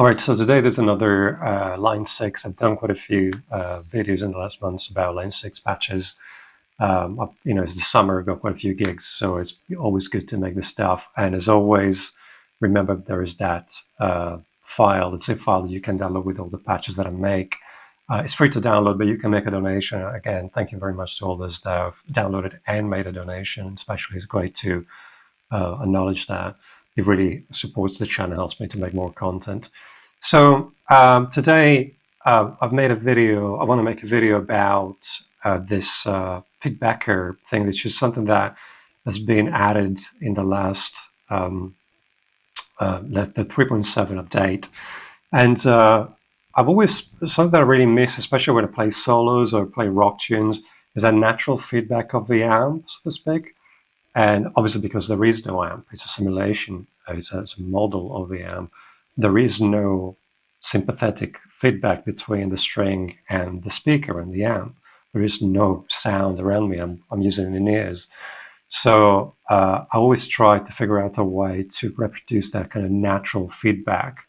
All right, so today there's another Line 6. I've done quite a few videos in the last months about Line 6 patches. It's the summer, I've got quite a few gigs, so it's always good to make this stuff. And as always, remember there is that file, the zip file that you can download with all the patches that I make. It's free to download, but you can make a donation. Again, thank you very much to all those that have downloaded and made a donation. Especially, it's great to acknowledge that. It really supports the channel, helps me to make more content. So today I've made a video. I want to make a video about this feedbacker thing, which is something that has been added in the last the 3.7 update. And I've always, something that I really miss, especially when I play solos or play rock tunes, is that natural feedback of the amp, so to speak. And obviously, because there is no amp, it's a simulation, it's a model of the amp, there is no sympathetic feedback between the string and the speaker and the amp. There is no sound around me. I'm using in-ears. So I always try to figure out a way to reproduce that kind of natural feedback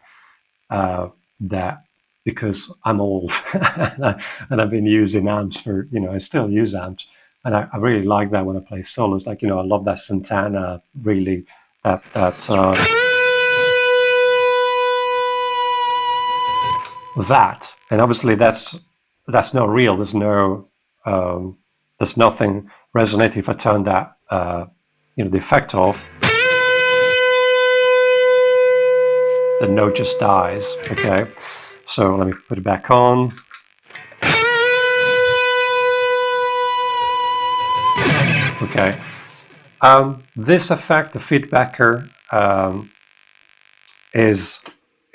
because I'm old and I've been using amps for, I still use amps. And I really like that when I play solos. Like, I love that Santana, really, that and obviously that's not real. There's nothing resonating. If I turn that the effect off, the note just dies. Okay, so let me put it back on. Okay, this effect, the feedbacker, is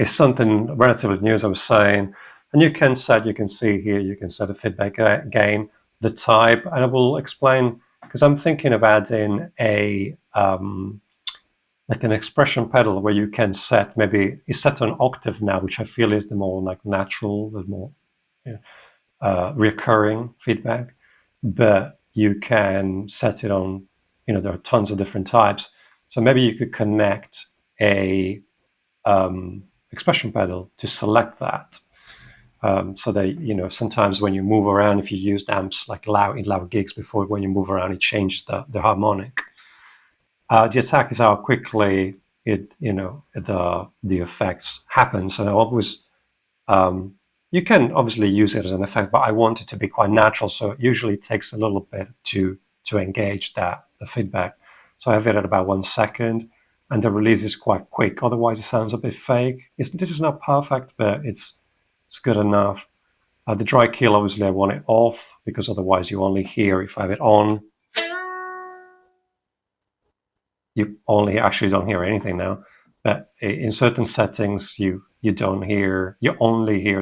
something relatively new, as I was saying. And you can see here, you can set a feedback gain, the type, and I will explain, because I'm thinking of adding a like an expression pedal where you can set, maybe it's set on octave now, which I feel is the more like natural, the more recurring feedback. But you can set it on, there are tons of different types. So maybe you could connect a expression pedal to select that. So that, sometimes when you move around, if you used amps like in loud gigs before, when you move around, it changes the harmonic. The attack is how quickly the effects happen. So I always, you can obviously use it as an effect, but I want it to be quite natural. So it usually takes a little bit to engage the feedback. So I have it at about 1 second, and the release is quite quick. Otherwise, it sounds a bit fake. This is not perfect, but it's good enough. The dry kill, obviously, I want it off, because otherwise you only hear, if I have it on, you actually don't hear anything now. But in certain settings, you only hear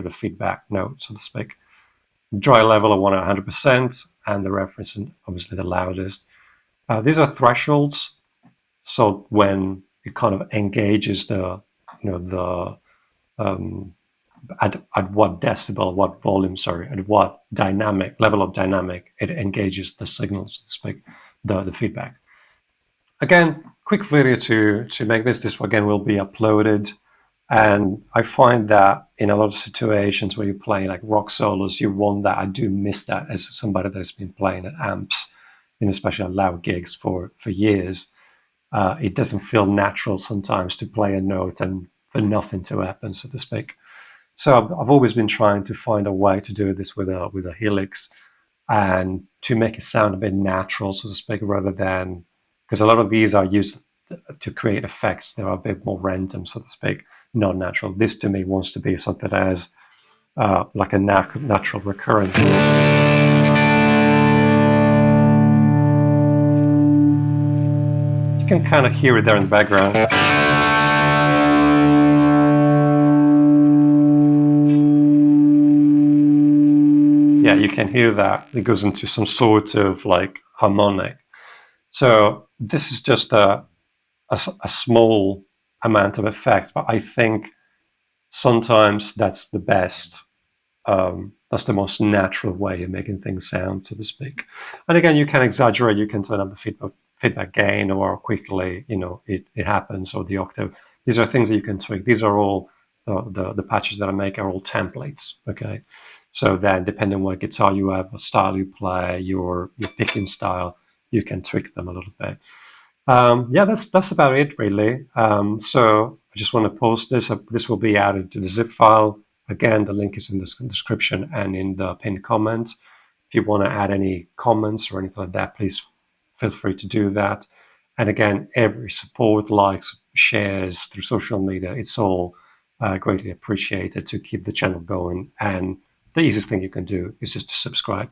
the feedback note, so to speak. Dry level, I want 100%, and the reference, and obviously the loudest. These are thresholds, so when it kind of engages at what decibel, what volume, at what level of dynamic it engages the signals, so to speak, the feedback. Again, quick video to make this. This again will be uploaded. And I find that in a lot of situations where you play like rock solos, you want that. I do miss that as somebody that's been playing at amps, especially at loud gigs for years. It doesn't feel natural sometimes to play a note and for nothing to happen, so to speak. So I've always been trying to find a way to do this with a Helix, and to make it sound a bit natural, so to speak, rather than, because a lot of these are used to create effects that are a bit more random, so to speak, not natural. This to me wants to be something that has like a natural recurrent. You can kind of hear it there in the background. Yeah, you can hear that. It goes into some sort of like harmonic. So this is just a small amount of effect, but I think sometimes that's the best. That's the most natural way of making things sound, so to speak. And again, you can exaggerate. You can turn up the feedback gain, or quickly, it happens, or the octave. These are things that you can tweak. These are all the patches that I make are all templates. Okay, so then depending on what guitar you have, what style you play, your picking style, you can tweak them a little bit. Yeah, that's about it really. So I just want to post this. This will be added to the zip file. Again, the link is in the description and in the pinned comment. If you want to add any comments or anything like that, please feel free to do that. And again, every support, likes, shares through social media, it's all greatly appreciated to keep the channel going. And the easiest thing you can do is just to subscribe.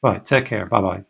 Right, take care. Bye bye.